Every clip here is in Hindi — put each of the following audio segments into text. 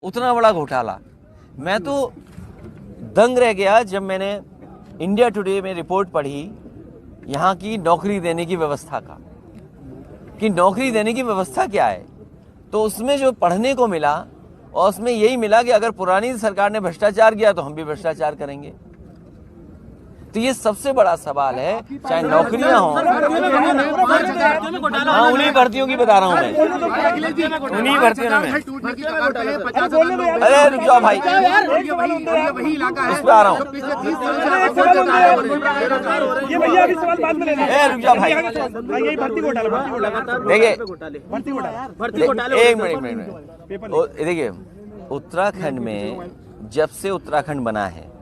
उतना बड़ा घोटाला। मैं तो दंग रह गया जब मैंने इंडिया टुडे में रिपोर्ट पढ़ी यहाँ की नौकरी देने की व्यवस्था का, कि नौकरी देने की व्यवस्था क्या है। तो उसमें जो पढ़ने को मिला और उसमें यही मिला कि अगर पुरानी सरकार ने भ्रष्टाचार किया तो हम भी भ्रष्टाचार करेंगे। तो ये सबसे बड़ा सवाल है, चाहे नौकरियां हों। हाँ, उन्हीं भर्तियों की बता रहा हूँ मैं, उन्हीं भर्तियों में। अरे रुक जाओ भाई, उस पर आ रहा हूँ। रुक जाओ भाई, देखिए एक मिनट देखिए, उत्तराखंड में जब से उत्तराखंड बना है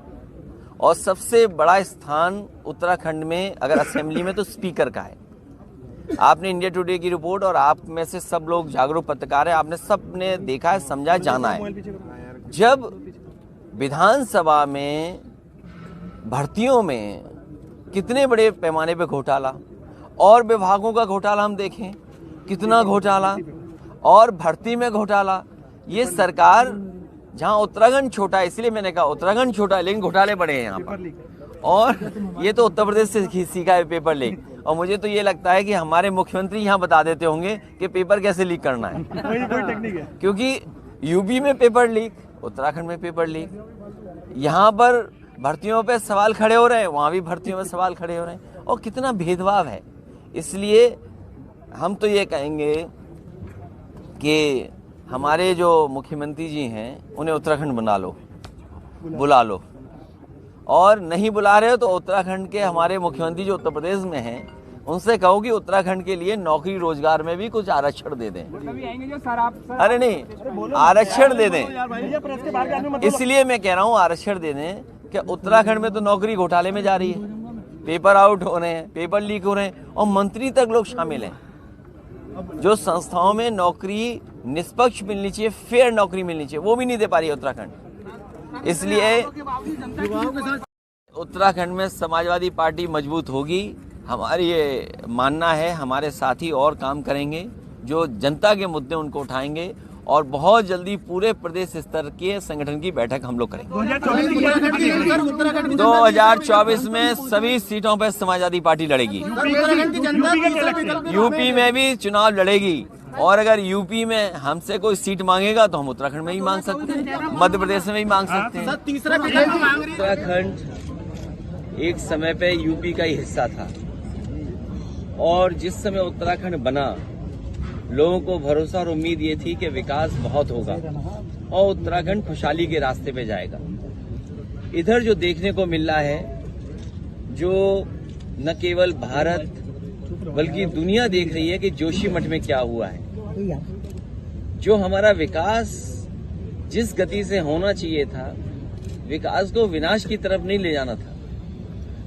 और सबसे बड़ा स्थान उत्तराखंड में अगर असेंबली में तो स्पीकर का है। आपने इंडिया टुडे की रिपोर्ट और आप में से सब लोग जागरूक पत्रकार हैं, आपने सब ने देखा है, समझा, जाना है। जब विधानसभा में भर्तियों में कितने बड़े पैमाने पे घोटाला और विभागों का घोटाला हम देखें, कितना घोटाला और भर्ती में घोटाला। ये सरकार, जहां उत्तराखंड छोटा है, इसलिए मैंने कहा उत्तराखंड छोटा है लेकिन घोटाले बड़े हैं यहाँ पर। और ये तो उत्तर प्रदेश से सीखा है पेपर लीक। और मुझे तो ये लगता है कि हमारे मुख्यमंत्री यहाँ बता देते होंगे कि पेपर कैसे लीक करना है। क्योंकि यूपी में पेपर लीक, उत्तराखंड में पेपर लीक। यहाँ पर भर्तियों पे सवाल खड़े हो रहे हैं, वहाँ भी भर्तियों में सवाल खड़े हो रहे हैं, और कितना भेदभाव है। इसलिए हम तो ये कहेंगे कि हमारे जो मुख्यमंत्री जी हैं उन्हें उत्तराखंड बुला लो, और नहीं बुला रहे हो तो उत्तराखंड के हमारे मुख्यमंत्री जो उत्तर प्रदेश में हैं उनसे कहो कि उत्तराखंड के लिए नौकरी रोजगार में भी कुछ आरक्षण दे दें। अरे नहीं, आरक्षण दे दें। इसलिए मैं कह रहा हूँ आरक्षण दे दें कि उत्तराखंड में तो नौकरी घोटाले में जा रही है, पेपर आउट हो रहे हैं, पेपर लीक हो रहे हैं, और मंत्री तक लोग शामिल हैं। जो संस्थाओं में नौकरी निष्पक्ष मिलनी चाहिए, फेयर नौकरी मिलनी चाहिए, वो भी नहीं दे पा रही है उत्तराखंड। इसलिए उत्तराखंड में समाजवादी पार्टी मजबूत होगी, हमारी ये मानना है। हमारे साथी और काम करेंगे, जो जनता के मुद्दे उनको उठाएंगे, और बहुत जल्दी पूरे प्रदेश स्तर के संगठन की बैठक हम लोग करेंगे। 2024 में सभी सीटों पर समाजवादी पार्टी लड़ेगी। यूपी में भी चुनाव लड़ेगी, और अगर यूपी में हमसे कोई सीट मांगेगा तो हम उत्तराखंड में ही मांग सकते हैं, मध्य प्रदेश में भी मांग सकते हैं। उत्तराखंड एक समय पे यूपी का ही हिस्सा था, और जिस समय उत्तराखंड बना लोगों को भरोसा और उम्मीद ये थी कि विकास बहुत होगा और उत्तराखंड खुशहाली के रास्ते पे जाएगा। इधर जो देखने को मिल रहा है, जो न केवल भारत बल्कि दुनिया देख रही है कि जोशीमठ में क्या हुआ है। जो हमारा विकास जिस गति से होना चाहिए था, विकास को विनाश की तरफ नहीं ले जाना था,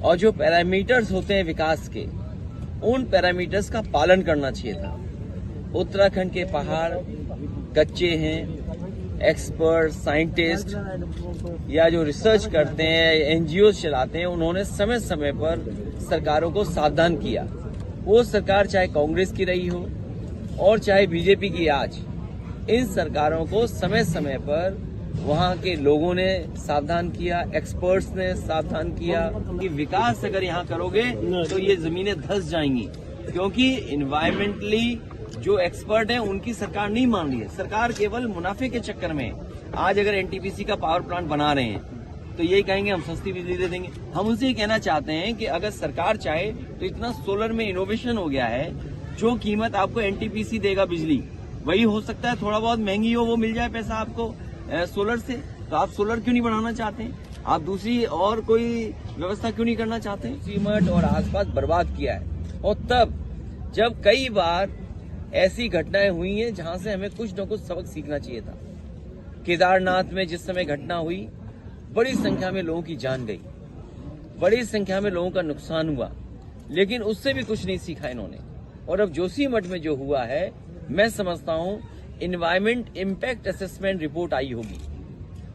और जो पैरामीटर्स होते हैं विकास के, उन पैरामीटर्स का पालन करना चाहिए था। उत्तराखंड के पहाड़ कच्चे हैं, एक्सपर्ट, साइंटिस्ट या जो रिसर्च करते हैं, एनजीओ चलाते हैं, उन्होंने समय समय पर सरकारों को सावधान किया। वो सरकार चाहे कांग्रेस की रही हो और चाहे बीजेपी की, आज इन सरकारों को समय समय पर वहाँ के लोगों ने सावधान किया, एक्सपर्ट्स ने सावधान किया कि विकास अगर यहाँ करोगे तो ये जमीनें धंस जाएंगी, क्योंकि इन्वायरमेंटली जो एक्सपर्ट हैं उनकी सरकार नहीं मान रही है। सरकार केवल मुनाफे के चक्कर में, आज अगर एनटीपीसी का पावर प्लांट बना रहे हैं तो यही कहेंगे हम सस्ती बिजली दे देंगे। हम उनसे ये कहना चाहते हैं कि अगर सरकार चाहे तो इतना सोलर में इनोवेशन हो गया है, जो कीमत आपको एनटीपीसी देगा बिजली, वही हो सकता है थोड़ा बहुत महंगी हो, वो मिल जाए पैसा आपको सोलर से। तो आप सोलर क्यों नहीं बनाना चाहते हैं? आप दूसरी और कोई व्यवस्था क्यों नहीं करना चाहते हैं? सीमट और आसपास बर्बाद किया है, और तब जब कई बार ऐसी घटनाएं हुई हैं जहां से हमें कुछ न कुछ सबक सीखना चाहिए था। केदारनाथ में जिस समय घटना हुई, बड़ी संख्या में लोगों की जान गई, बड़ी संख्या में लोगों का नुकसान हुआ, लेकिन उससे भी कुछ नहीं सीखा इन्होंने। और अब जोशीमठ में जो हुआ है, मैं समझता हूं इन्वायरमेंट इम्पैक्ट असेसमेंट रिपोर्ट आई होगी,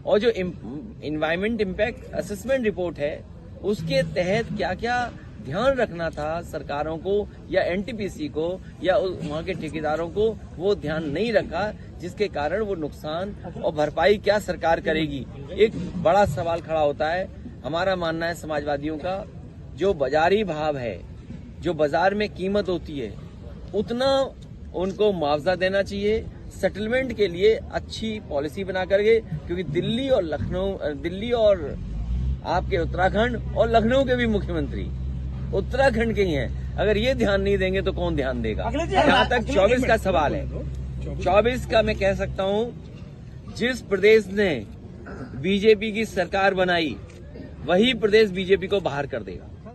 और जो इन्वायरमेंट इम्पैक्ट असेसमेंट रिपोर्ट है उसके तहत क्या क्या ध्यान रखना था सरकारों को या एनटीपीसी को या वहां के ठेकेदारों को, वो ध्यान नहीं रखा, जिसके कारण वो नुकसान और भरपाई क्या सरकार करेगी, एक बड़ा सवाल खड़ा होता है। हमारा मानना है समाजवादियों का, जो बाजारी भाव है, जो बाजार में कीमत होती है, उतना उनको मुआवजा देना चाहिए। सेटलमेंट के लिए अच्छी पॉलिसी बना करके, क्योंकि दिल्ली और आपके उत्तराखंड और लखनऊ के भी मुख्यमंत्री उत्तराखंड के ही हैं। अगर ये ध्यान नहीं देंगे तो कौन ध्यान देगा। जहां तक 24 का सवाल है, 24 का मैं कह सकता हूं, जिस प्रदेश ने बीजेपी की सरकार बनाई वही प्रदेश बीजेपी को बाहर कर देगा।